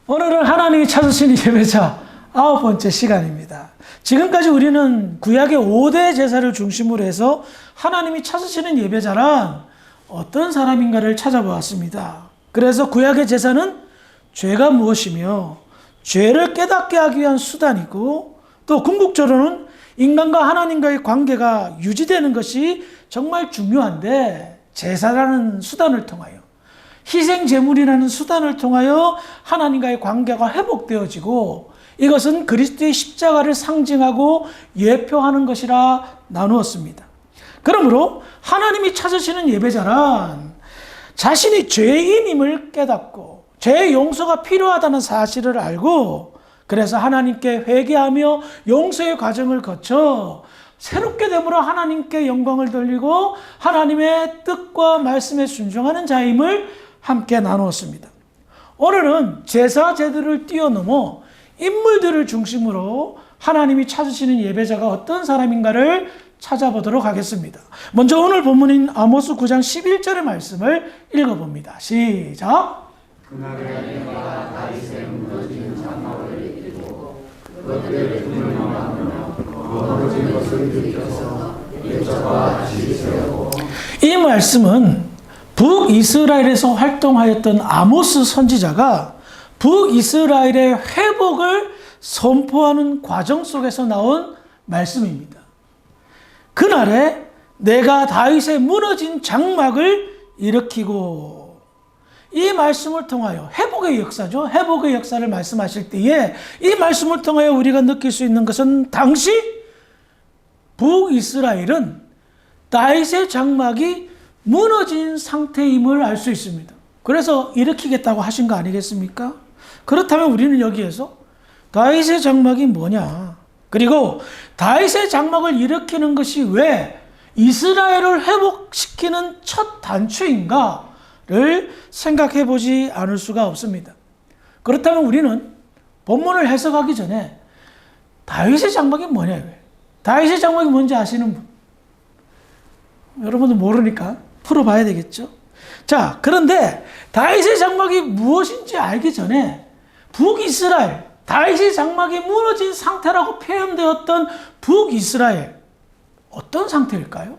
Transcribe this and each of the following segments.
오늘은 하나님이 찾으시는 예배자 9번째 시간입니다. 지금까지 우리는 구약의 5대 제사를 중심으로 해서 하나님이 찾으시는 예배자란 어떤 사람인가를 찾아보았습니다. 그래서 구약의 제사는 죄가 무엇이며 죄를 깨닫게 하기 위한 수단이고, 또 궁극적으로는 인간과 하나님과의 관계가 유지되는 것이 정말 중요한데, 제사라는 수단을 통하여, 희생제물이라는 수단을 통하여 하나님과의 관계가 회복되어지고, 이것은 그리스도의 십자가를 상징하고 예표하는 것이라 나누었습니다. 그러므로 하나님이 찾으시는 예배자란 자신이 죄인임을 깨닫고 죄의 용서가 필요하다는 사실을 알고, 그래서 하나님께 회개하며 용서의 과정을 거쳐 새롭게 됨으로 하나님께 영광을 돌리고 하나님의 뜻과 말씀에 순종하는 자임을 함께 나누었습니다. 오늘은 제사 제도를 뛰어넘어 인물들을 중심으로 하나님이 찾으시는 예배자가 어떤 사람인가를 찾아보도록 하겠습니다. 먼저 오늘 본문인 아모스 9장 11절의 말씀을 읽어봅니다. 시작. 그날에 내가 다윗의 무너진 장막을 입히고 그것들을 분명하며 무너진 것을 들켜서 일자와 다시 세우고. 이 말씀은 북이스라엘에서 활동하였던 아모스 선지자가 북이스라엘의 회복을 선포하는 과정 속에서 나온 말씀입니다. 그날에 내가 다윗의 무너진 장막을 일으키고, 이 말씀을 통하여 회복의 역사죠. 회복의 역사를 말씀하실 때에 이 말씀을 통하여 우리가 느낄 수 있는 것은 당시 북이스라엘은 다윗의 장막이 무너진 상태임을 알 수 있습니다. 그래서 일으키겠다고 하신 거 아니겠습니까? 그렇다면 우리는 여기에서 다윗의 장막이 뭐냐? 그리고 다윗의 장막을 일으키는 것이 왜 이스라엘을 회복시키는 첫 단추인가를 생각해 보지 않을 수가 없습니다. 그렇다면 우리는 본문을 해석하기 전에 다윗의 장막이 뭐냐? 다윗의 장막이 뭔지 아시는 분? 여러분도 모르니까 풀어봐야 되겠죠? 자, 그런데 다윗의 장막이 무엇인지 알기 전에 북이스라엘, 다윗의 장막이 무너진 상태라고 표현되었던 북이스라엘, 어떤 상태일까요?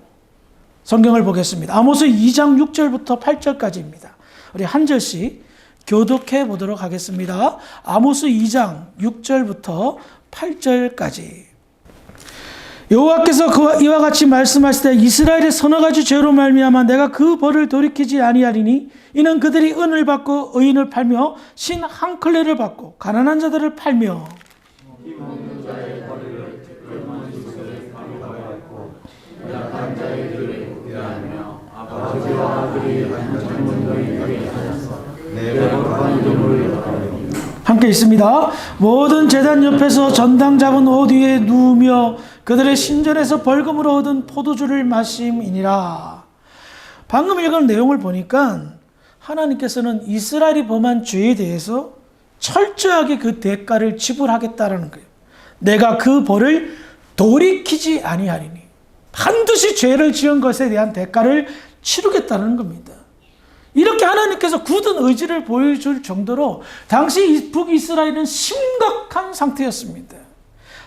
성경을 보겠습니다. 아모스 2장 6절부터 8절까지입니다. 우리 한 절씩 교독해 보도록 하겠습니다. 아모스 2장 6절부터 8절까지. 여호와께서 이와 같이 말씀하시되 이스라엘의 서너 가지 죄로 말미암아 내가 그 벌을 돌이키지 아니하리니 이는 그들이 은을 받고 의인을 팔며 신 한 클레를 받고 가난한 자들을 팔며 힘없는 자의 허리를 뜯고 지식을 강요하였고 약한 자의 길을 구비하며 아버지와 아들이 한 젊은 여인에게 하여서 내가 거룩한 이름을 여호와니. 함께 있습니다. 모든 제단 옆에서 전당 잡은 옷 위에 누우며 그들의 신전에서 벌금으로 얻은 포도주를 마심이니라. 방금 읽은 내용을 보니까 하나님께서는 이스라엘이 범한 죄에 대해서 철저하게 그 대가를 지불하겠다라는 거예요. 내가 그 벌을 돌이키지 아니하리니, 반드시 죄를 지은 것에 대한 대가를 치르겠다는 겁니다. 이렇게 하나님께서 굳은 의지를 보여줄 정도로 당시 북이스라엘은 심각한 상태였습니다.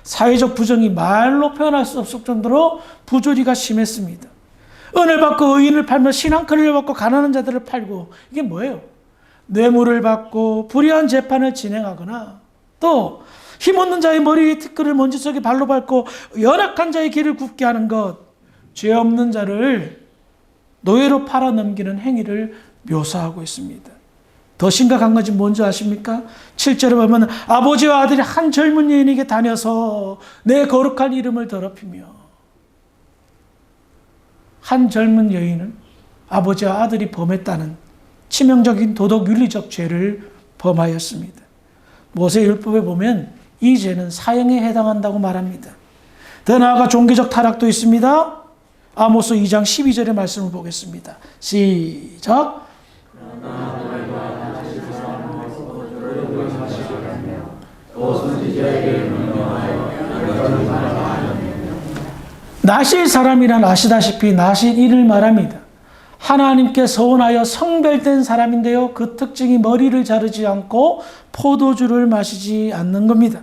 사회적 부정이 말로 표현할 수 없을 정도로 부조리가 심했습니다. 은을 받고 의인을 팔며 신 한 클레를 받고 가난한 자들을 팔고, 이게 뭐예요? 뇌물을 받고 불의한 재판을 진행하거나, 또 힘없는 자의 머리 위에 티끌을 먼지 속에 발로 밟고 연약한 자의 길을 굽게 하는 것, 죄 없는 자를 노예로 팔아넘기는 행위를 묘사하고 있습니다. 더 심각한 것이 뭔지 아십니까? 7절에 보면 아버지와 아들이 한 젊은 여인에게 다녀서 내 거룩한 이름을 더럽히며, 한 젊은 여인은 아버지와 아들이 범했다는 치명적인 도덕 윤리적 죄를 범하였습니다. 모세율법에 보면 이 죄는 사형에 해당한다고 말합니다. 더 나아가 종교적 타락도 있습니다. 아모스 2장 12절의 말씀을 보겠습니다. 시작. 나실 사람이란 아시다시피 나실 일을 말합니다. 하나님께 서원하여 성별된 사람인데요. 그 특징이 머리를 자르지 않고 포도주를 마시지 않는 겁니다.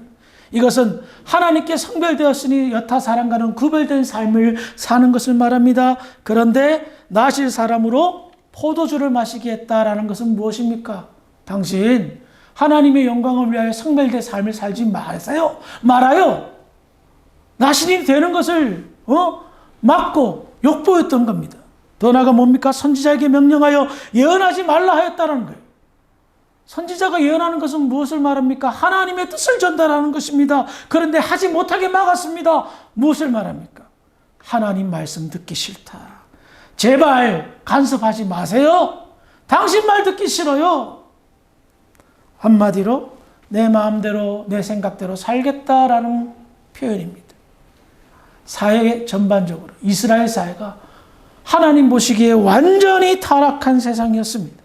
이것은 하나님께 성별되었으니 여타 사람과는 구별된 삶을 사는 것을 말합니다. 그런데 나실 사람으로 포도주를 마시게 했다라는 것은 무엇입니까? 당신 하나님의 영광을 위하여 성별된 삶을 살지 마세요. 말아요. 나신이 되는 것을 막고 욕보였던 겁니다. 더 나아가 뭡니까? 선지자에게 명령하여 예언하지 말라 하였다는 거예요. 선지자가 예언하는 것은 무엇을 말합니까? 하나님의 뜻을 전달하는 것입니다. 그런데 하지 못하게 막았습니다. 무엇을 말합니까? 하나님 말씀 듣기 싫다. 제발 간섭하지 마세요. 당신 말 듣기 싫어요. 한마디로 내 마음대로 내 생각대로 살겠다라는 표현입니다. 사회 전반적으로 이스라엘 사회가 하나님 보시기에 완전히 타락한 세상이었습니다.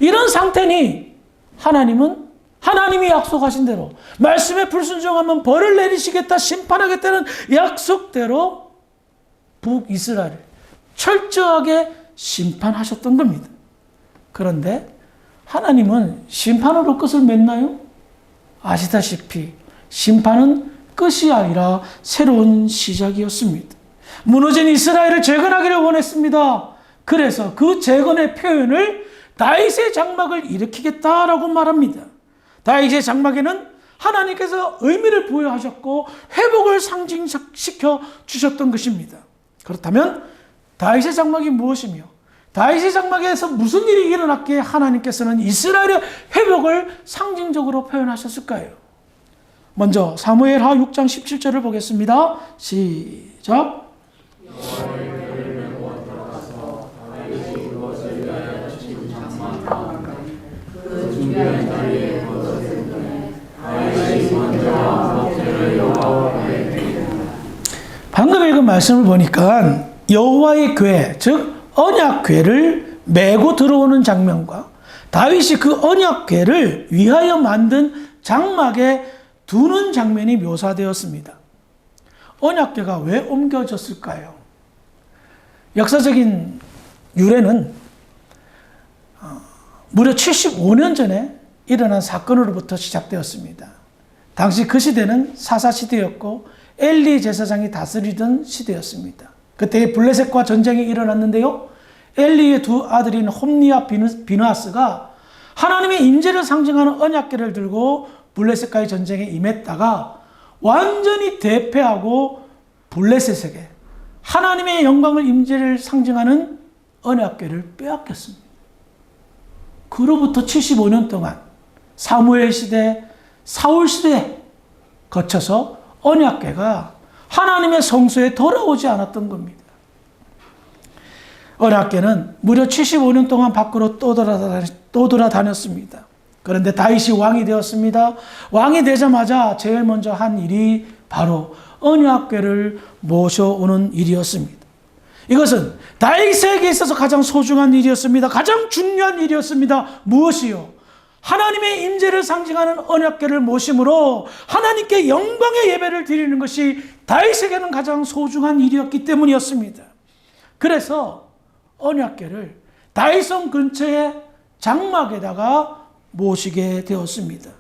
이런 상태니 하나님은 하나님이 약속하신 대로 말씀에 불순종하면 벌을 내리시겠다, 심판하겠다는 약속대로 북이스라엘을 철저하게 심판하셨던 겁니다. 그런데 하나님은 심판으로 끝을 맺나요? 아시다시피 심판은 끝이 아니라 새로운 시작이었습니다. 무너진 이스라엘을 재건하기를 원했습니다. 그래서 그 재건의 표현을 다윗의 장막을 일으키겠다라고 말합니다. 다윗의 장막에는 하나님께서 의미를 부여하셨고 회복을 상징시켜 주셨던 것입니다. 그렇다면 다윗의 장막이 무엇이며 다윗의 장막에서 무슨 일이 일어났기에 하나님께서는 이스라엘의 회복을 상징적으로 표현하셨을까요? 먼저 사무엘하 6장 17절을 보겠습니다. 시작. 방금 읽은 말씀을 보니까 여호와의 궤, 즉 언약궤를 메고 들어오는 장면과 다윗이 그 언약궤를 위하여 만든 장막에 두는 장면이 묘사되었습니다. 언약궤가 왜 옮겨졌을까요? 역사적인 유래는 무려 75년 전에 일어난 사건으로부터 시작되었습니다. 당시 그 시대는 사사시대였고 엘리 제사장이 다스리던 시대였습니다. 그때 블레셋과 전쟁이 일어났는데요. 엘리의 두 아들인 홈니와 비느하스가 하나님의 임재를 상징하는 언약궤를 들고 블레셋과의 전쟁에 임했다가 완전히 대패하고 블레셋에게 하나님의 영광을 임재를 상징하는 언약궤를 빼앗겼습니다. 그로부터 75년 동안 사무엘 시대, 사울 시대 거쳐서 언약궤가 하나님의 성소에 돌아오지 않았던 겁니다. 언약궤는 무려 75년 동안 밖으로 또 돌아다녔습니다. 그런데 다윗이 왕이 되었습니다. 왕이 되자마자 제일 먼저 한 일이 바로 언약궤를 모셔오는 일이었습니다. 이것은 다윗에게 있어서 가장 소중한 일이었습니다. 가장 중요한 일이었습니다. 무엇이요? 하나님의 임재를 상징하는 언약궤를 모심으로 하나님께 영광의 예배를 드리는 것이 다윗에게는 가장 소중한 일이었기 때문이었습니다. 그래서 언약궤를 다윗성 근처의 장막에다가 모시게 되었습니다.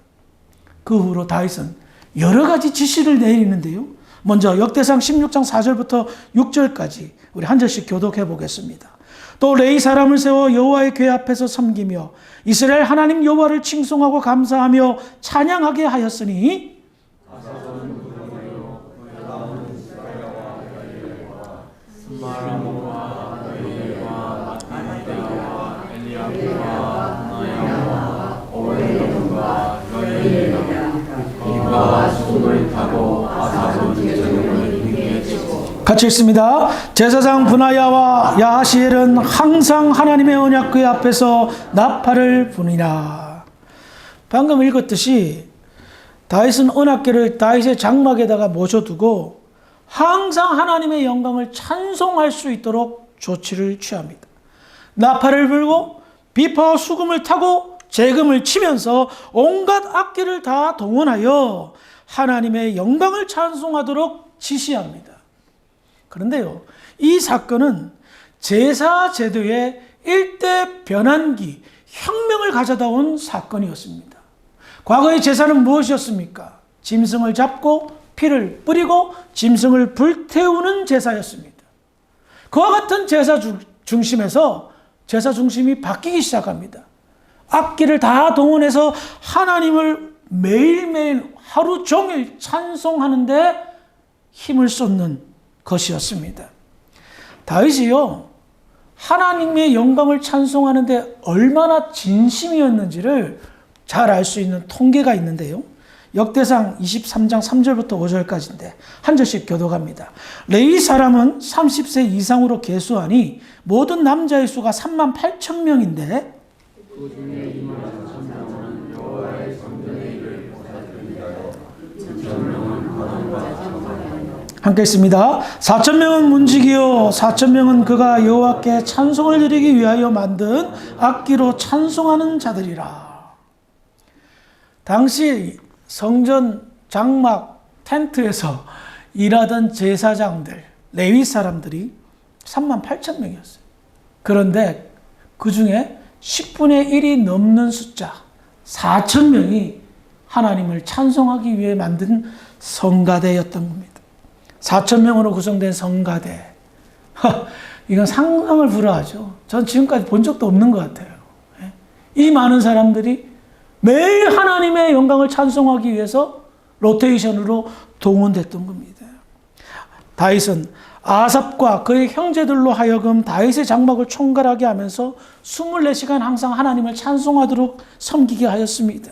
그 후로 다윗은 여러 가지 지시를 내리는데요. 먼저 역대상 16장 4절부터 6절까지 우리 한 절씩 교독해 보겠습니다. 또 레위 사람을 세워 여호와의 궤 앞에서 섬기며 이스라엘 하나님 여호와를 칭송하고 감사하며 찬양하게 하였으니 같이 읽습니다. 제사장 브나야와 야하시엘은 항상 하나님의 언약궤 앞에서 나팔을 부니라. 방금 읽었듯이 다윗은 언약궤를 다윗의 장막에다가 모셔두고 항상 하나님의 영광을 찬송할 수 있도록 조치를 취합니다. 나팔을 불고 비파와 수금을 타고 재금을 치면서 온갖 악기를 다 동원하여 하나님의 영광을 찬송하도록 지시합니다. 그런데요, 이 사건은 제사 제도의 일대 변환기, 혁명을 가져다 온 사건이었습니다. 과거의 제사는 무엇이었습니까? 짐승을 잡고 피를 뿌리고 짐승을 불태우는 제사였습니다. 그와 같은 제사 중심에서 제사 중심이 바뀌기 시작합니다. 악기를 다 동원해서 하나님을 매일매일 하루 종일 찬송하는데 힘을 쏟는 것이었습니다. 다윗이요, 하나님의 영광을 찬송하는데 얼마나 진심이었는지를 잘 알 수 있는 통계가 있는데요. 역대상 23장 3절부터 5절까지인데 한 절씩 교독합니다. 레위 사람은 30세 이상으로 계수하니 모든 남자의 수가 3만 8천 명인데 그 중에 2만 4천 명은 여호와의 성전의 일을 보살피기 위하여 2천 명은 관원과 청하여 함께 있습니다. 4천 명은 문지기요 4천 명은 그가 여호와께 찬송을 드리기 위하여 만든 악기로 찬송하는 자들이라. 당시 성전 장막 텐트에서 일하던 제사장들, 레위 사람들이 3만 8천 명이었어요. 그런데 그 중에 10분의 1이 넘는 숫자 4천 명이 하나님을 찬송하기 위해 만든 성가대였던 겁니다. 4천 명으로 구성된 성가대. 이건 상상을 불허하죠. 전 지금까지 본 적도 없는 것 같아요. 이 많은 사람들이 매일 하나님의 영광을 찬송하기 위해서 로테이션으로 동원됐던 겁니다. 다윗은 아삽과 그의 형제들로 하여금 다윗의 장막을 총괄하게 하면서 24시간 항상 하나님을 찬송하도록 섬기게 하였습니다.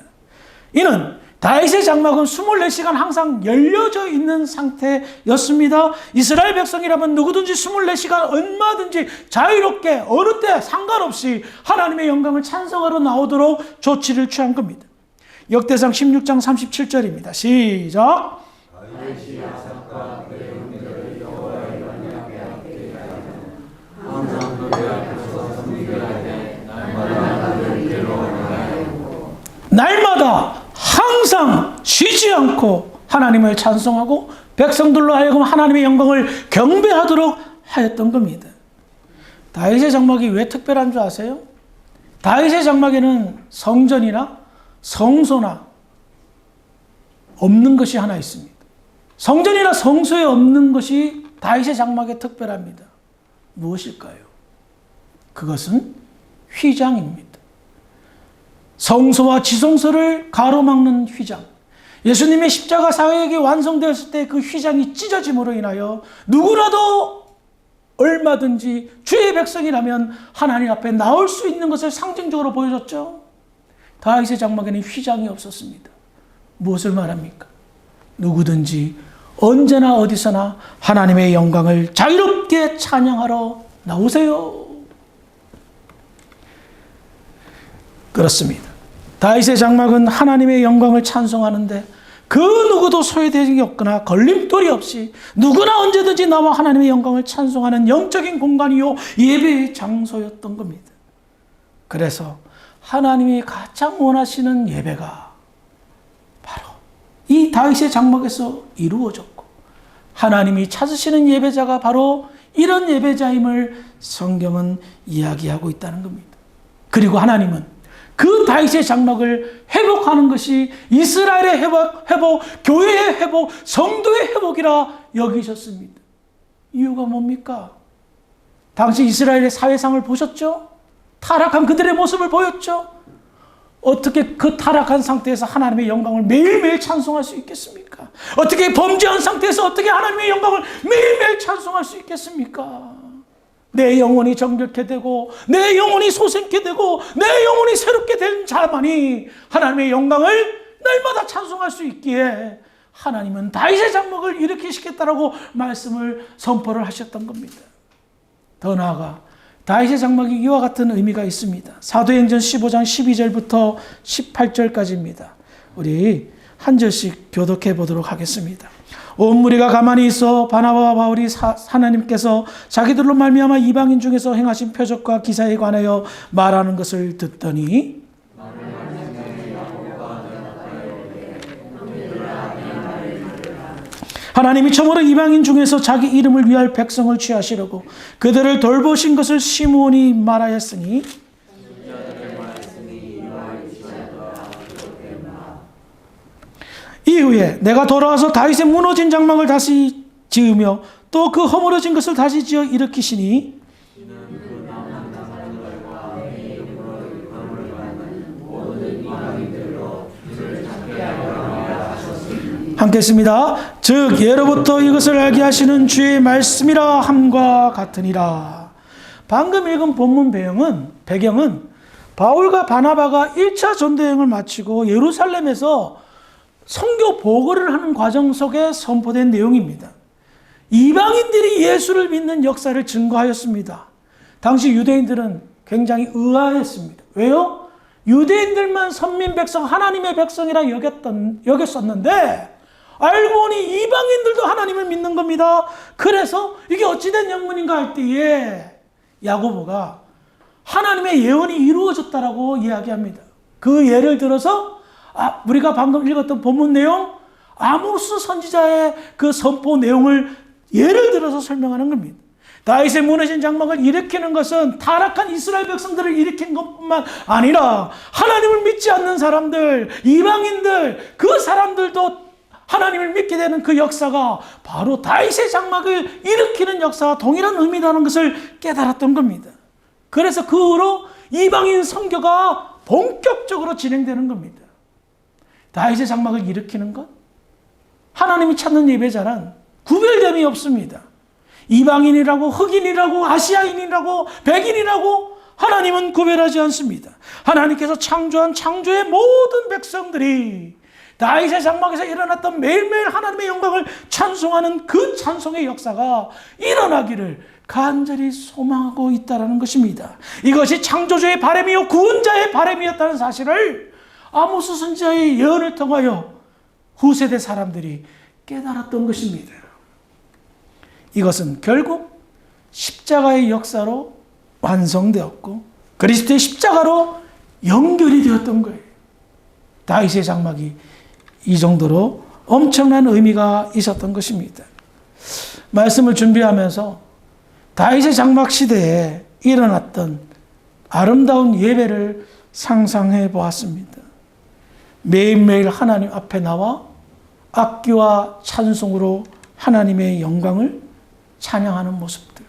이는 다윗의 장막은 24시간 항상 열려져 있는 상태였습니다. 이스라엘 백성이라면 누구든지 24시간 얼마든지 자유롭게 어느 때 상관없이 하나님의 영광을 찬송하러 나오도록 조치를 취한 겁니다. 역대상 16장 37절입니다. 시작. 다윗이 아삽과 그의 형제를 여호와의 언약궤 앞에 하여 항상 그의 앞에서 섬기게 하되 날마다 그를 괴로워하게 하였고 날마다 항상 쉬지 않고 하나님을 찬송하고 백성들로 하여금 하나님의 영광을 경배하도록 하였던 겁니다. 다윗의 장막이 왜 특별한 줄 아세요? 다윗의 장막에는 성전이나 성소나 없는 것이 하나 있습니다. 성전이나 성소에 없는 것이 다윗의 장막에 특별합니다. 무엇일까요? 그것은 휘장입니다. 성소와 지성소를 가로막는 휘장. 예수님의 십자가 사역이 완성되었을 때 그 휘장이 찢어짐으로 인하여 누구라도 얼마든지 주의 백성이라면 하나님 앞에 나올 수 있는 것을 상징적으로 보여줬죠. 다윗의 장막에는 휘장이 없었습니다. 무엇을 말합니까? 누구든지 언제나 어디서나 하나님의 영광을 자유롭게 찬양하러 나오세요. 그렇습니다. 다윗의 장막은 하나님의 영광을 찬송하는데 그 누구도 소외되는 없거나 걸림돌이 없이 누구나 언제든지 나와 하나님의 영광을 찬송하는 영적인 공간이요 예배의 장소였던 겁니다. 그래서 하나님이 가장 원하시는 예배가 바로 이 다윗의 장막에서 이루어졌고 하나님이 찾으시는 예배자가 바로 이런 예배자임을 성경은 이야기하고 있다는 겁니다. 그리고 하나님은 그 다윗의 장막을 회복하는 것이 이스라엘의 회복, 교회의 회복, 성도의 회복이라 여기셨습니다. 이유가 뭡니까? 당시 이스라엘의 사회상을 보셨죠? 타락한 그들의 모습을 보였죠? 어떻게 그 타락한 상태에서 하나님의 영광을 매일매일 찬송할 수 있겠습니까? 어떻게 범죄한 상태에서 어떻게 하나님의 영광을 매일매일 찬송할 수 있겠습니까? 내 영혼이 정결케 되고 내 영혼이 소생케 되고 내 영혼이 새롭게 된 자만이 하나님의 영광을 날마다 찬송할 수 있기에 하나님은 다윗의 장막을 일으키시겠다라고 말씀을 선포를 하셨던 겁니다. 더 나아가 다윗의 장막이 이와 같은 의미가 있습니다. 사도행전 15장 12절부터 18절까지입니다. 우리 한 절씩 교독해 보도록 하겠습니다. 온 무리가 가만히 있어 바나바와 바울이 하나님께서 자기들로 말미암아 이방인 중에서 행하신 표적과 기사에 관하여 말하는 것을 듣더니 하나님이 처음으로 이방인 중에서 자기 이름을 위할 백성을 취하시려고 그들을 돌보신 것을 시므온이 말하였으니 이후에 내가 돌아와서 다윗의 무너진 장막을 다시 지으며 또 그 허물어진 것을 다시 지어 일으키시니 함께 했습니다. 즉 예로부터 이것을 알게 하시는 주의 말씀이라 함과 같으니라. 방금 읽은 본문 배경은 바울과 바나바가 1차 전도여행을 마치고 예루살렘에서 선교 보고를 하는 과정 속에 선포된 내용입니다. 이방인들이 예수를 믿는 역사를 증거하였습니다. 당시 유대인들은 굉장히 의아했습니다. 왜요? 유대인들만 선민 백성, 하나님의 백성이라 여겼었는데 알고 보니 이방인들도 하나님을 믿는 겁니다. 그래서 이게 어찌된 영문인가 할 때에 야고보가 하나님의 예언이 이루어졌다라고 이야기합니다. 그 예를 들어서 우리가 방금 읽었던 본문 내용, 아모스 선지자의 그 선포 내용을 예를 들어서 설명하는 겁니다. 다윗의 무너진 장막을 일으키는 것은 타락한 이스라엘 백성들을 일으킨 것뿐만 아니라 하나님을 믿지 않는 사람들, 이방인들, 그 사람들도 하나님을 믿게 되는 그 역사가 바로 다윗의 장막을 일으키는 역사와 동일한 의미라는 것을 깨달았던 겁니다. 그래서 그 후로 이방인 선교가 본격적으로 진행되는 겁니다. 다윗의 장막을 일으키는 것, 하나님이 찾는 예배자란 구별됨이 없습니다. 이방인이라고 흑인이라고 아시아인이라고 백인이라고 하나님은 구별하지 않습니다. 하나님께서 창조한 창조의 모든 백성들이 다윗의 장막에서 일어났던 매일매일 하나님의 영광을 찬송하는 그 찬송의 역사가 일어나기를 간절히 소망하고 있다는 것입니다. 이것이 창조주의 바람이요 구원자의 바람이었다는 사실을 아모스 선지자의 예언을 통하여 후세대 사람들이 깨달았던 것입니다. 이것은 결국 십자가의 역사로 완성되었고 그리스도의 십자가로 연결이 되었던 거예요. 다윗의 장막이 이 정도로 엄청난 의미가 있었던 것입니다. 말씀을 준비하면서 다윗의 장막 시대에 일어났던 아름다운 예배를 상상해 보았습니다. 매일매일 하나님 앞에 나와 악기와 찬송으로 하나님의 영광을 찬양하는 모습들.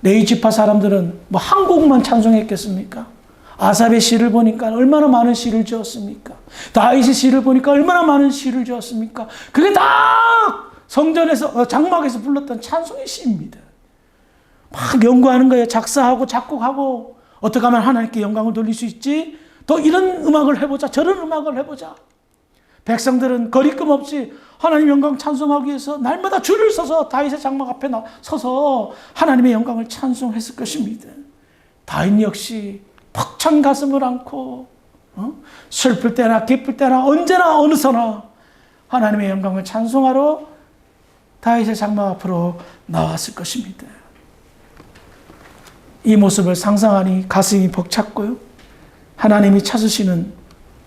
레위 지파 사람들은 한 곡만 찬송했겠습니까? 아삽의 시를 보니까 얼마나 많은 시를 지었습니까? 다윗의 시를 보니까 얼마나 많은 시를 지었습니까? 그게 다 성전에서 장막에서 불렀던 찬송의 시입니다. 막 연구하는 거예요. 작사하고 작곡하고 어떻게 하면 하나님께 영광을 돌릴 수 있지? 또 이런 음악을 해보자. 저런 음악을 해보자. 백성들은 거리낌 없이 하나님 영광 찬송하기 위해서 날마다 줄을 서서 다윗의 장막 앞에 서서 하나님의 영광을 찬송했을 것입니다. 다윗 역시 벅찬 가슴을 안고 슬플 때나 기쁠 때나 언제나 어느서나 하나님의 영광을 찬송하러 다윗의 장막 앞으로 나왔을 것입니다. 이 모습을 상상하니 가슴이 벅찼고요. 하나님이 찾으시는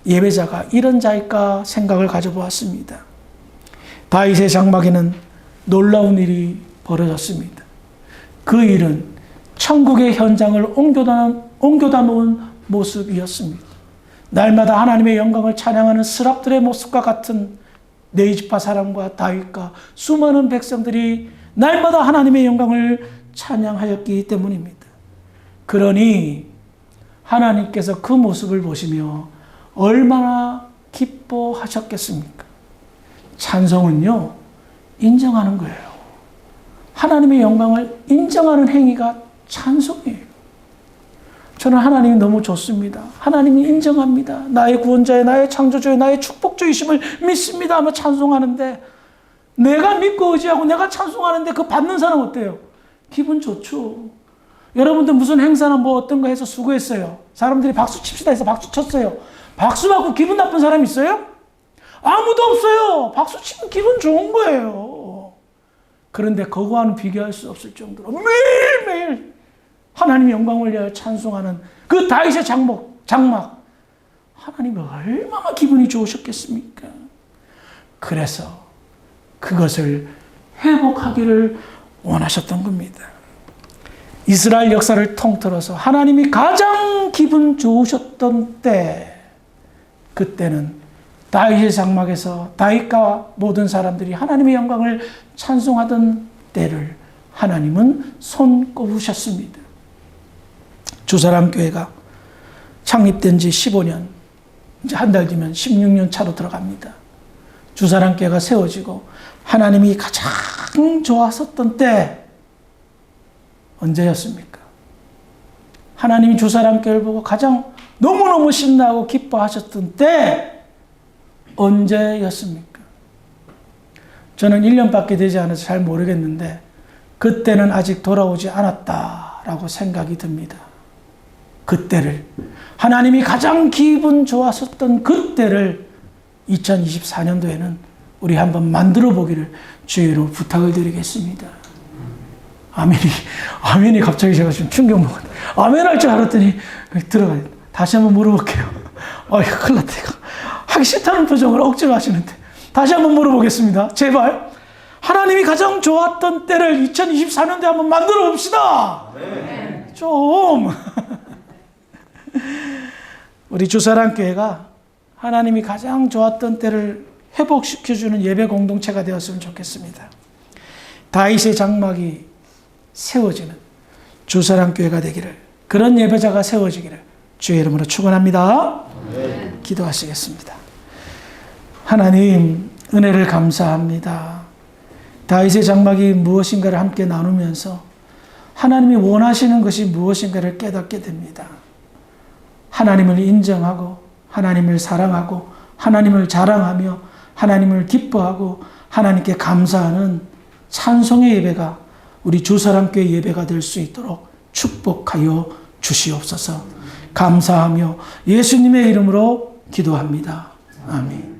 예배자가 이런 자일까 생각을 가져보았습니다. 다윗의 장막에는 놀라운 일이 벌어졌습니다. 그 일은 천국의 현장을 옮겨다 놓은 모습이었습니다. 날마다 하나님의 영광을 찬양하는 스랍들의 모습과 같은 레위 지파 사람과 다윗과 수많은 백성들이 날마다 하나님의 영광을 찬양하였기 때문입니다. 그러니 하나님께서 그 모습을 보시며 얼마나 기뻐하셨겠습니까? 찬송은요, 인정하는 거예요. 하나님의 영광을 인정하는 행위가 찬송이에요. 저는 하나님이 너무 좋습니다. 하나님이 인정합니다. 나의 구원자의, 나의 창조주의, 나의 축복주이심을 믿습니다 하며 찬송하는데, 내가 믿고 의지하고 내가 찬송하는데 그 받는 사람 어때요? 기분 좋죠. 여러분들 무슨 행사나 어떤 거 해서 수고했어요. 사람들이 박수 칩시다 해서 박수 쳤어요. 박수 받고 기분 나쁜 사람 있어요? 아무도 없어요. 박수 치면 기분 좋은 거예요. 그런데 그거와는 비교할 수 없을 정도로 매일매일 하나님의 영광을 위하여 찬송하는 그 다윗의 장막. 하나님이 얼마나 기분이 좋으셨겠습니까? 그래서 그것을 회복하기를 원하셨던 겁니다. 이스라엘 역사를 통틀어서 하나님이 가장 기분 좋으셨던 때, 그때는 다윗의 장막에서 다윗과 모든 사람들이 하나님의 영광을 찬송하던 때를 하나님은 손꼽으셨습니다. 주사랑교회가 창립된 지 15년, 이제 한 달 뒤면 16년 차로 들어갑니다. 주사랑교회가 세워지고 하나님이 가장 좋았었던 때 언제였습니까? 하나님이 주사랑교회를 보고 가장 너무너무 신나고 기뻐하셨던 때 언제였습니까? 저는 1년밖에 되지 않아서 잘 모르겠는데 그때는 아직 돌아오지 않았다라고 생각이 듭니다. 그때를, 하나님이 가장 기분 좋았었던 그때를 2024년도에는 우리 한번 만들어 보기를 주의로 부탁을 드리겠습니다. 아멘이 갑자기 제가 좀 충격 먹었네. 아멘 할 줄 알았더니 들어가요. 다시 한번 물어볼게요. 큰일 났다 이거. 하기 싫다는 표정을 억지로 하시는데 다시 한번 물어보겠습니다. 제발 하나님이 가장 좋았던 때를 2024년도에 한번 만들어 봅시다. 네. 좀 우리 주사랑교회가 하나님이 가장 좋았던 때를 회복시켜주는 예배 공동체가 되었으면 좋겠습니다. 다윗의 장막이 세워지는 주사랑교회가 되기를, 그런 예배자가 세워지기를 주의 이름으로 축원합니다. 네. 기도하시겠습니다. 하나님, 은혜를 감사합니다. 다윗의 장막이 무엇인가를 함께 나누면서 하나님이 원하시는 것이 무엇인가를 깨닫게 됩니다. 하나님을 인정하고 하나님을 사랑하고 하나님을 자랑하며 하나님을 기뻐하고 하나님께 감사하는 찬송의 예배가 우리 주사랑교회 예배가 될 수 있도록 축복하여 주시옵소서. 감사하며 예수님의 이름으로 기도합니다. 아멘.